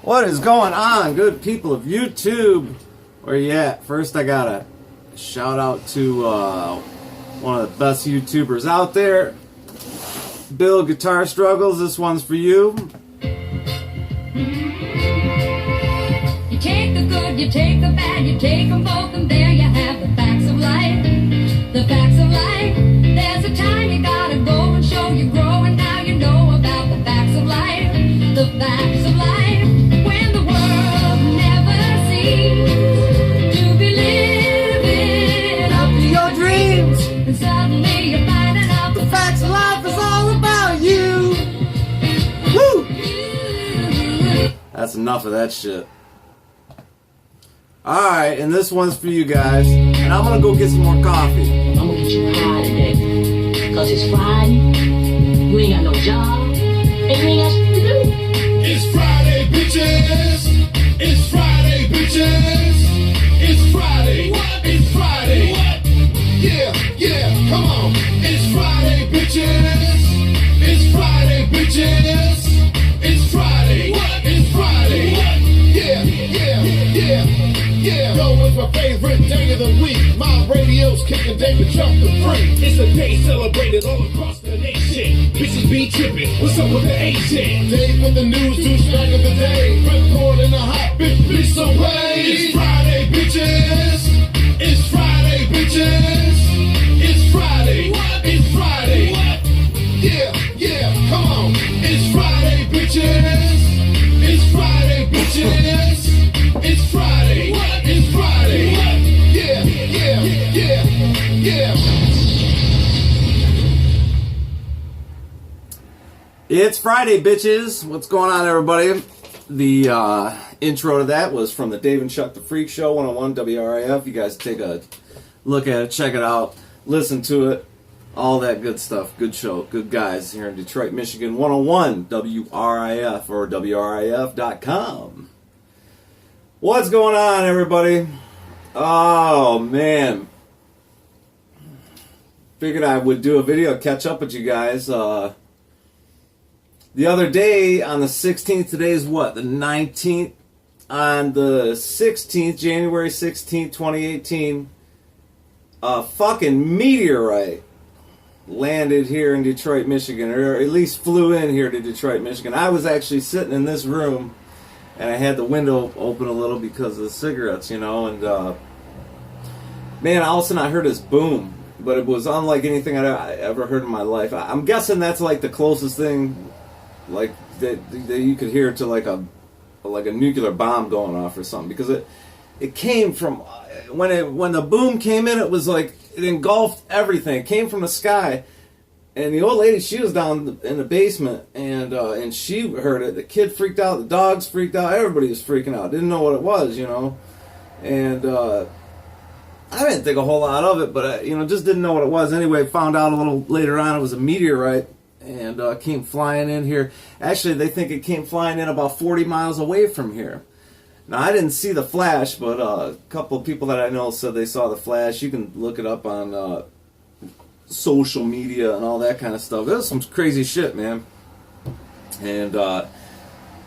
What is going on, good people of YouTube? Where you at? First, I gotta shout out to one of the best YouTubers out there, Bill Guitar Struggles. This one's for you. You take the good, you take the bad, you take them both, and there you have the facts of life. The facts of life. There's a time you gotta go and show you grow, and now you know about the facts of life. The facts of life. When the world never seems to be living up to your dreams, and suddenly you're finding out the facts of life is all about you. Woo! That's enough of that shit. Alright, and this one's for you guys. And I'm gonna go get some more coffee. I'm gonna get you high today. Cause it's Friday. You ain't got no job. And you ain't got shit to do. It's Friday, bitches. It's Friday, bitches. It's Friday. What? It's Friday. What? Yeah, come on. It's Friday, bitches. It's Friday, bitches. It's Friday. What? It's Friday. What? Yeah. Yo, it's my favorite day of the week. My radio's kicking David Chuck the Freak. It's a day celebrated all across the nation. Bitches be tripping. What's up with the Asian? Dave with the news, douchebag of the day. Ripcord in the hot bitch away. It's Friday, bitches. It's Friday, bitches. It's Friday. What? It's Friday. What? Yeah, come on. It's Friday, bitches. It's Friday, bitches. It's Friday. What? It's Friday. What? Yeah. It's Friday, bitches. What's going on, everybody? The intro to that was from the Dave and Chuck the Freak Show, 101 WRIF. You guys take a look at it, check it out, listen to it, all that good stuff. Good show, good guys here in Detroit, Michigan, 101 WRIF or WRIF.com. What's going on, everybody? Oh, man. Figured I would do a video, catch up with you guys. The other day, on the 16th, today's what, the 19th? On the 16th, January 16th, 2018, a fucking meteorite landed here in Detroit, Michigan, or at least flew in here to Detroit, Michigan. I was actually sitting in this room, and I had the window open a little because of the cigarettes, you know, and man, all of a sudden I heard this boom, but it was unlike anything I ever heard in my life. I'm guessing that's like the closest thing, like that you could hear to like a nuclear bomb going off or something, because it came from when the boom came in, it was like it engulfed everything. It came from the sky. And the old lady, she was down in the basement, and she heard it. The kid freaked out, the dogs freaked out, everybody was freaking out. Didn't know what it was, you know. And I didn't think a whole lot of it, but just didn't know what it was. Anyway, found out a little later on it was a meteorite, and came flying in here. Actually, they think it came flying in about 40 miles away from here. Now, I didn't see the flash, but a couple of people that I know said they saw the flash. You can look it up on social media and all that kind of stuff. There's some crazy shit, man. And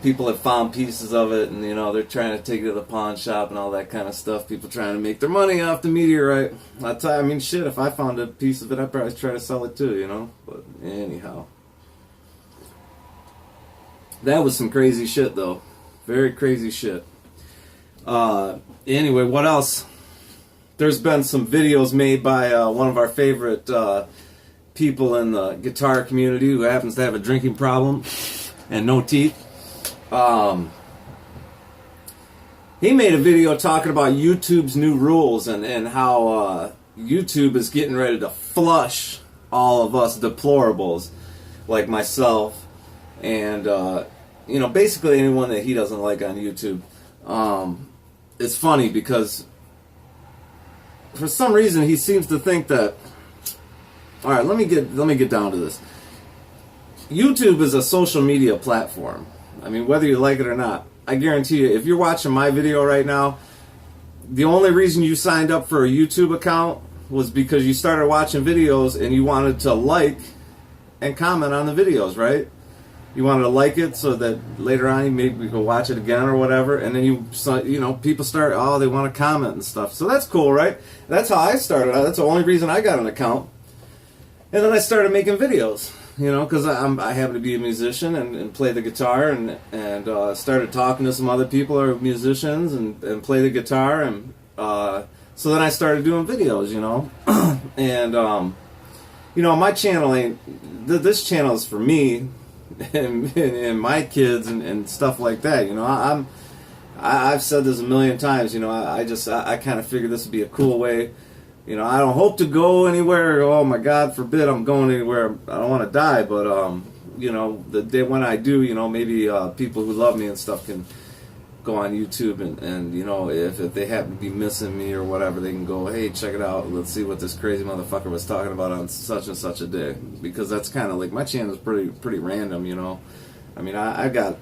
people have found pieces of it, and they're trying to take it to the pawn shop and all that kind of stuff. People trying to make their money off the meteorite. Shit, if I found a piece of it, I'd probably try to sell it too, But anyhow, that was some crazy shit, though. Very crazy shit. Anyway, what else? There's been some videos made by one of our favorite people in the guitar community who happens to have a drinking problem and no teeth. He made a video talking about YouTube's new rules and how YouTube is getting ready to flush all of us deplorables like myself and basically anyone that he doesn't like on YouTube. It's funny because for some reason he seems to think that, all right, let me get down to this. YouTube is a social media platform. I mean, whether you like it or not, I guarantee you, if you're watching my video right now, the only reason you signed up for a YouTube account was because you started watching videos and you wanted to like and comment on the videos, right? You wanted to like it so that later on you maybe go watch it again or whatever, and then people start, oh, they want to comment and stuff. So that's cool, right? That's how I started out. That's the only reason I got an account. And then I started making videos, because I happen to be a musician and play the guitar, and started talking to some other people who are musicians and play the guitar, and so then I started doing videos, and my channel ain't, this channel is for me and my kids and stuff like that. I've said this a million times. I kind of figured this would be a cool way. I don't hope to go anywhere. Oh my God, forbid I'm going anywhere. I don't want to die, but the day when I do, maybe people who love me and stuff can go on YouTube and if they happen to be missing me or whatever, they can go, hey, check it out. Let's see what this crazy motherfucker was talking about on such and such a day. Because that's kind of like, my channel is pretty random. I mean, I got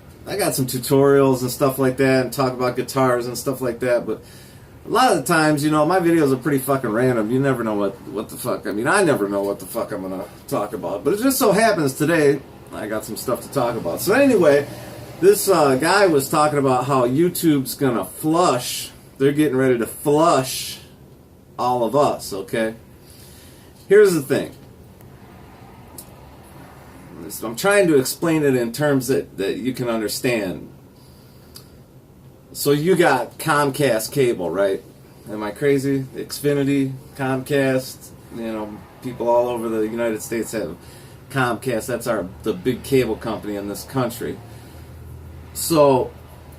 some tutorials and stuff like that, and talk about guitars and stuff like that. But a lot of the times, my videos are pretty fucking random. You never know what the fuck. I mean, I never know what the fuck I'm gonna talk about. But it just so happens today I got some stuff to talk about. So anyway. This guy was talking about how YouTube's gonna flush. They're getting ready to flush all of us, okay? Here's the thing. I'm trying to explain it in terms that you can understand. So you got Comcast cable, right? Am I crazy? Xfinity, Comcast, people all over the United States have Comcast. That's the big cable company in this country. So,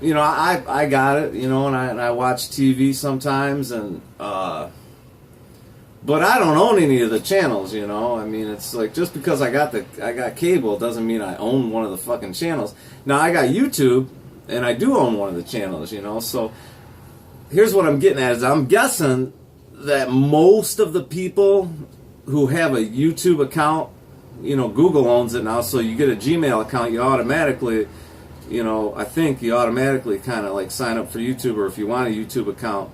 I got it, and I watch TV sometimes, and but I don't own any of the channels, I mean, it's like, just because I got cable doesn't mean I own one of the fucking channels. Now I got YouTube, and I do own one of the channels, So here's what I'm getting at: is I'm guessing that most of the people who have a YouTube account, Google owns it now, so you get a Gmail account, you automatically. I think you automatically kind of like sign up for YouTube, or if you want a YouTube account,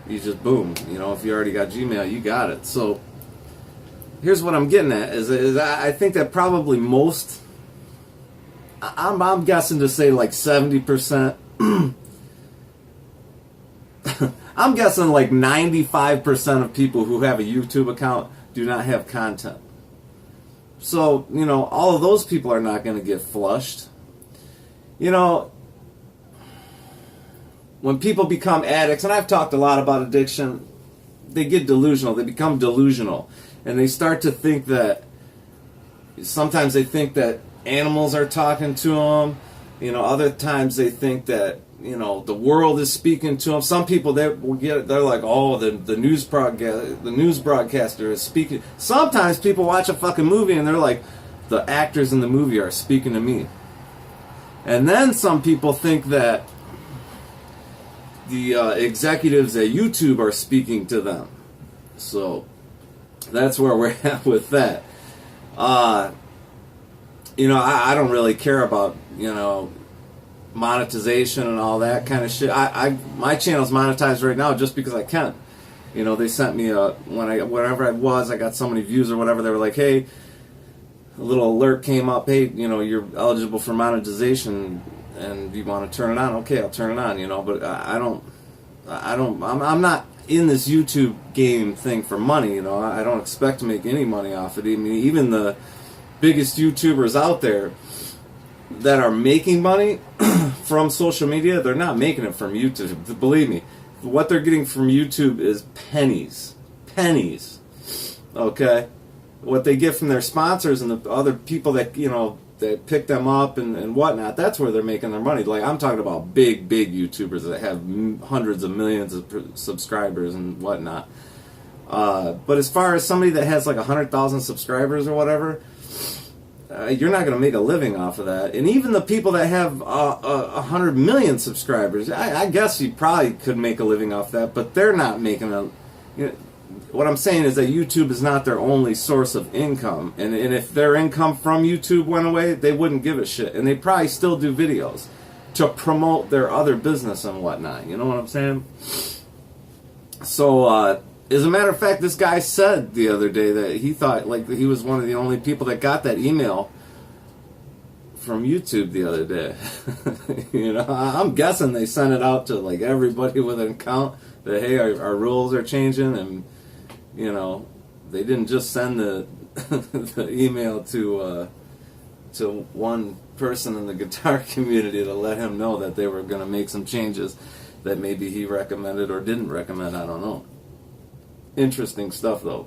you just boom. If you already got Gmail, you got it. So here's what I'm getting at: is I think that probably most, I'm guessing to say like 70%. I'm guessing like 95% of people who have a YouTube account do not have content. So all of those people are not going to get flushed. When people become addicts, and I've talked a lot about addiction, they get delusional. They become delusional. And they start to think that, sometimes they think that animals are talking to them. Other times they think that, the world is speaking to them. Some people, they're like, oh, the news broadcaster is speaking. Sometimes people watch a fucking movie and they're like, the actors in the movie are speaking to me. And then some people think that the executives at YouTube are speaking to them. So that's where we're at with that. I don't really care about, monetization and all that kind of shit. My channel's monetized right now just because I can. They sent me whenever I got so many views or whatever, they were like, hey, a little alert came up, hey, you're eligible for monetization and you want to turn it on. Okay, I'll turn it on, but I'm not in this YouTube game thing for money, I don't expect to make any money off it. I mean, even the biggest YouTubers out there that are making money from social media, they're not making it from YouTube. Believe me, what they're getting from YouTube is pennies. Okay? What they get from their sponsors and the other people that that pick them up and whatnot, that's where they're making their money. Like, I'm talking about big YouTubers that have hundreds of millions of subscribers and whatnot. But as far as somebody that has like 100,000 subscribers or whatever, you're not going to make a living off of that. And even the people that have 100 million subscribers, I guess you probably could make a living off that, but they're not making a. What I'm saying is that YouTube is not their only source of income. And if their income from YouTube went away, they wouldn't give a shit. And they probably still do videos to promote their other business and whatnot. You know what I'm saying? So, as a matter of fact, this guy said the other day that he thought like he was one of the only people that got that email from YouTube the other day. I'm guessing they sent it out to like everybody with an account that, hey, our rules are changing, and they didn't just send the the email to one person in the guitar community to let him know that they were going to make some changes that maybe he recommended or didn't recommend. I don't know. Interesting stuff, though.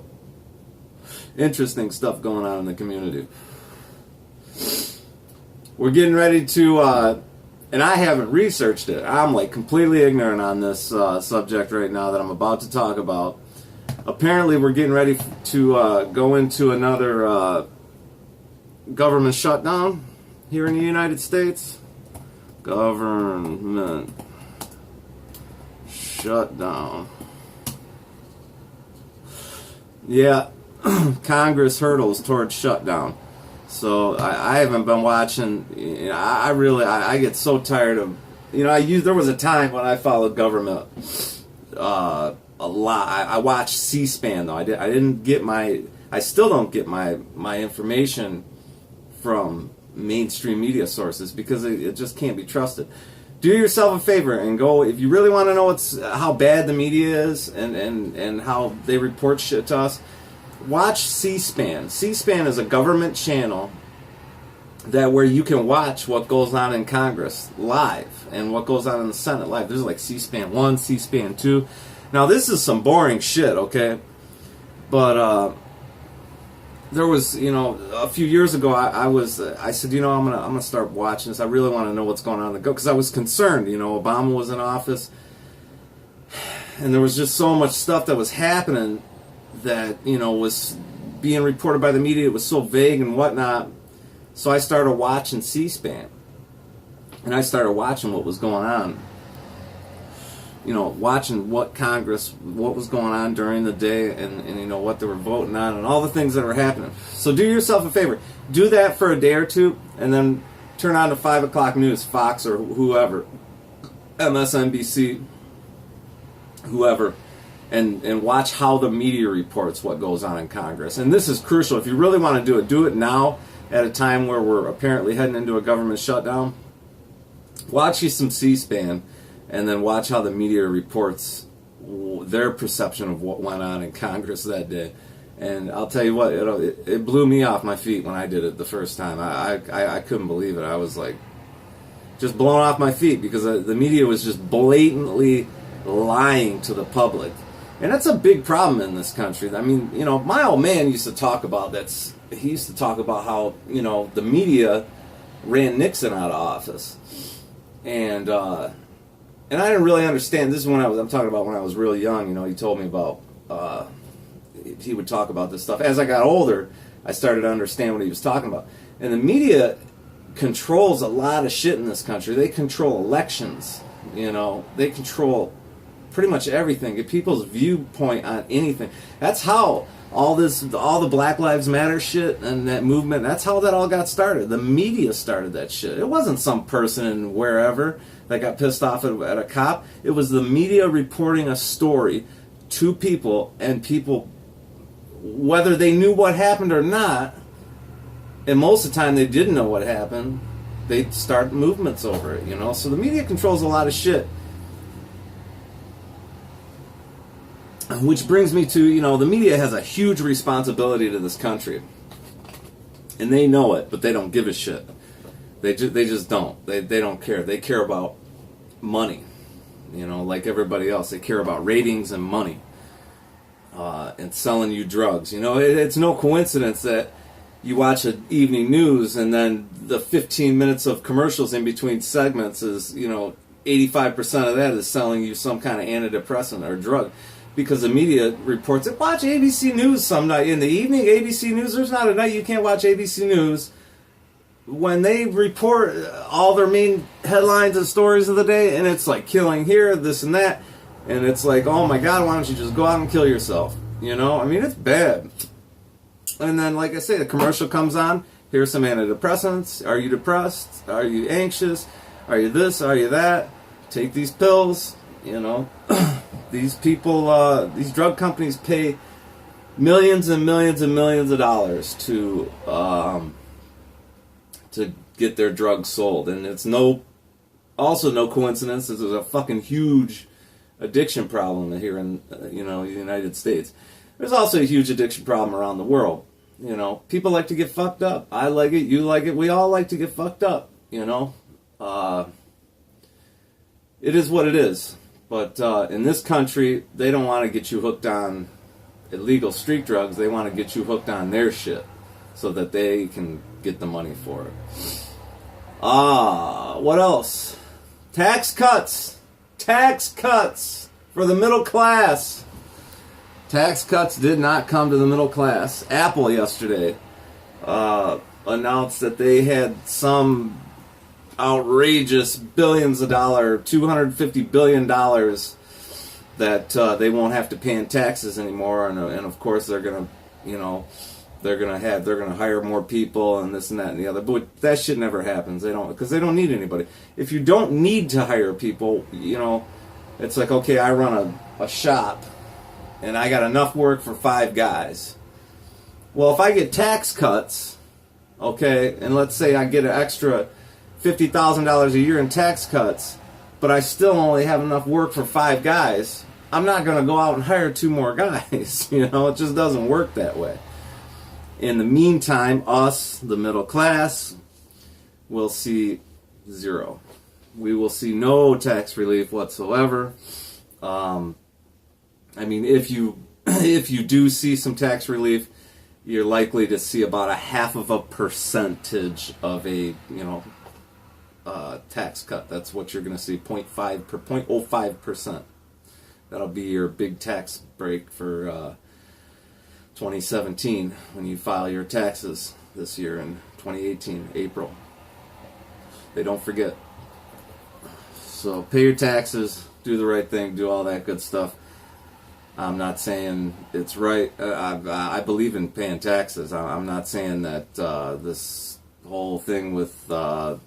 Interesting stuff going on in the community. We're getting ready to, and I haven't researched it. I'm like completely ignorant on this subject right now that I'm about to talk about. Apparently, we're getting ready to go into another government shutdown here in the United States. Government shutdown. Yeah, Congress hurdles towards shutdown. So I haven't been watching. I get so tired of. There was a time when I followed government a lot. I watched C-SPAN though. I still don't get my information from mainstream media sources because it just can't be trusted. Do yourself a favor and go, if you really want to know how bad the media is and how they report shit to us, watch C-SPAN. C-SPAN is a government channel where you can watch what goes on in Congress live and what goes on in the Senate live. There's like C-SPAN 1, C-SPAN 2. Now this is some boring shit, okay? But there was, a few years ago, I said, I'm gonna start watching this. I really want to know what's going on in the go, because I was concerned. Obama was in office, and there was just so much stuff that was happening that was being reported by the media. It was so vague and whatnot. So I started watching C-SPAN, and I started watching what was going on. Watching what was going on during the day, and what they were voting on, and all the things that were happening. So do yourself a favor. Do that for a day or two, and then turn on the 5 o'clock news, Fox or whoever, MSNBC, whoever, and watch how the media reports what goes on in Congress. And this is crucial. If you really want to do it now at a time where we're apparently heading into a government shutdown. Watch you some C-SPAN, and then watch how the media reports their perception of what went on in Congress that day. And I'll tell you what, it blew me off my feet when I did it the first time. I couldn't believe it. I was like, just blown off my feet, because the media was just blatantly lying to the public. And that's a big problem in this country. I mean, my old man used to talk about he used to talk about how, the media ran Nixon out of office. And I didn't really understand. This is I'm talking about when I was real young. He told me about, he would talk about this stuff. As I got older, I started to understand what he was talking about. And the media controls a lot of shit in this country. They control elections. They control pretty much everything. Get people's viewpoint on anything. That's how all the Black Lives Matter shit and that movement, that's how that all got started. The media started that shit. It wasn't some person in wherever that got pissed off at a cop. It was the media reporting a story to people, and people, whether they knew what happened or not, and most of the time they didn't know what happened, they'd start movements over it, So the media controls a lot of shit. Which brings me to, the media has a huge responsibility to this country. And they know it, but they don't give a shit. They just don't. They don't care. They care about money. Like everybody else. They care about ratings and money. And selling you drugs. It's no coincidence that you watch an evening news and then the 15 minutes of commercials in between segments is, 85% of that is selling you some kind of antidepressant or drug. Because the media reports it. Watch ABC News some night in the evening. ABC News, there's not a night you can't watch ABC News. When they report all their main headlines and stories of the day, and it's like killing here, this and that, and it's like, oh my God, why don't you just go out and kill yourself? It's bad. And then, like I say, the commercial comes on. Here's some antidepressants. Are you depressed? Are you anxious? Are you this? Are you that? Take these pills. These people, these drug companies pay millions and millions and millions of dollars to get their drugs sold. And it's also no coincidence that there's a fucking huge addiction problem here in the United States. There's also a huge addiction problem around the world. People like to get fucked up. I like it, you like it, we all like to get fucked up, It is what it is. But in this country, they don't want to get you hooked on illegal street drugs. They want to get you hooked on their shit so that they can get the money for it. What else? Tax cuts. Tax cuts for the middle class. Tax cuts did not come to the middle class. Apple yesterday announced that they had some outrageous billions of dollars, $250 billion that they won't have to pay in taxes anymore, and of course they're gonna hire more people and this and that and the other. But that shit never happens. Because they don't need anybody. If you don't need to hire people, it's like, okay, I run a shop and I got enough work for 5 guys. Well, if I get tax cuts, okay, and let's say I get an extra $50,000 a year in tax cuts, but I still only have enough work for 5 guys, I'm not going to go out and hire 2 more guys. It just doesn't work that way. In the meantime, us, the middle class, will see zero. We will see no tax relief whatsoever. If you do see some tax relief, you're likely to see about 0.5% of a tax cut. That's what you're going to see, 0.05%. That'll be your big tax break for 2017 when you file your taxes this year in 2018, April. They don't forget. So pay your taxes, do the right thing, do all that good stuff. I'm not saying it's right. I believe in paying taxes. I'm not saying that this whole thing with the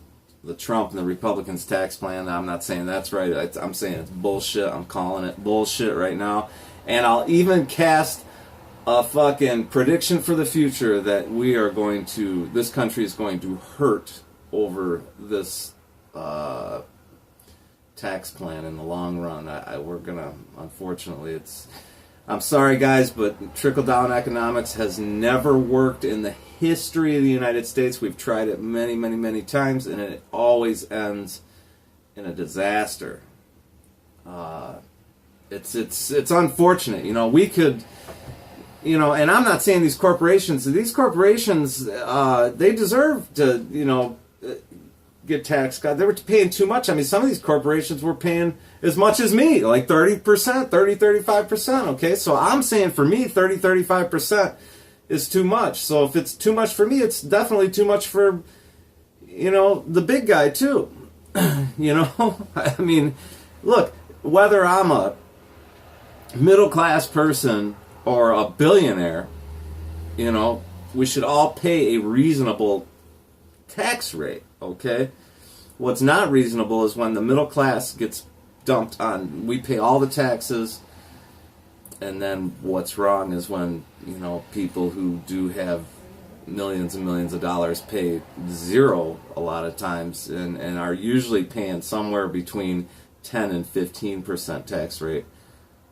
Trump and the Republicans' tax plan, I'm not saying that's right. I'm saying it's bullshit. I'm calling it bullshit right now. And I'll even cast a fucking prediction for the future that this country is going to hurt over this tax plan in the long run. We're gonna, unfortunately, I'm sorry guys, but trickle-down economics has never worked in the history of the United States. We've tried it many, many, many times, and it always ends in a disaster. It's unfortunate. We could, and I'm not saying these corporations, they deserve to, get tax cut. They were paying too much. Some of these corporations were paying as much as me, like 30%, 35%. Okay, so I'm saying for me, 35% is too much. So if it's too much for me, it's definitely too much for, the big guy too. Look, whether I'm a middle class person or a billionaire, we should all pay a reasonable tax rate. Okay, what's not reasonable is when the middle class gets dumped on. We pay all the taxes, and then what's wrong is when people who do have millions and millions of dollars pay zero a lot of times, and are usually paying somewhere between 10 and 15% tax rate,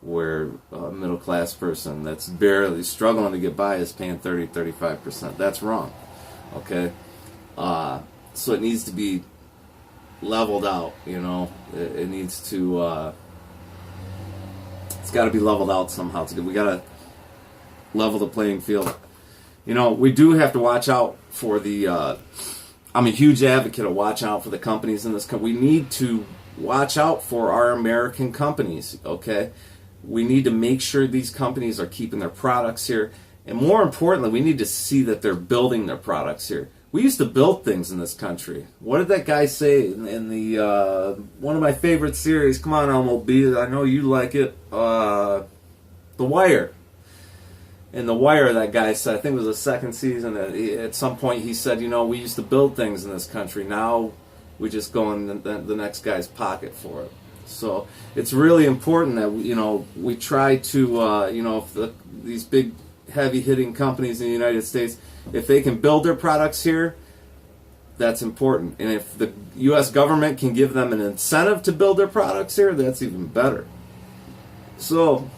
where a middle class person that's barely struggling to get by is paying 35%. That's wrong. Okay. So it needs to be leveled out, It needs to, it's got to be leveled out somehow. We got to level the playing field. We do have to watch out for I'm a huge advocate of watching out for the companies in this country. We need to watch out for our American companies, okay? We need to make sure these companies are keeping their products here. And more importantly, we need to see that they're building their products here. We used to build things in this country. What did that guy say in the one of my favorite series? Come on, MLB, I know you like it. The Wire. In The Wire, that guy said, I think it was the second season, at some point he said, we used to build things in this country. Now we just go in the next guy's pocket for it. So it's really important that we try to these big heavy hitting companies in the United States, if they can build their products here, That's important. And if the U.S. government can give them an incentive to build their products here, that's even better. So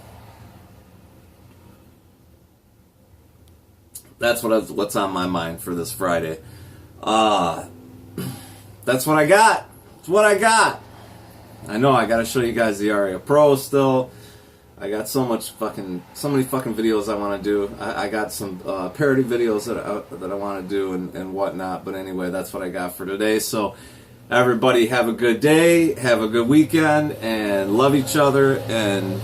that's what's on my mind for this Friday. That's what I got. That's what I got. I know I got to show you guys the Aria Pro still. I got so many fucking videos I want to do. I got some parody videos that I want to do and whatnot. But anyway, that's what I got for today. So everybody have a good day, have a good weekend, and love each other. And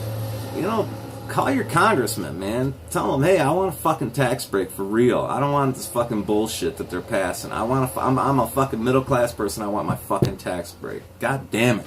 call your congressman, man. Tell them, hey, I want a fucking tax break for real. I don't want this fucking bullshit that they're passing. I'm a fucking middle class person. I want my fucking tax break. God damn it.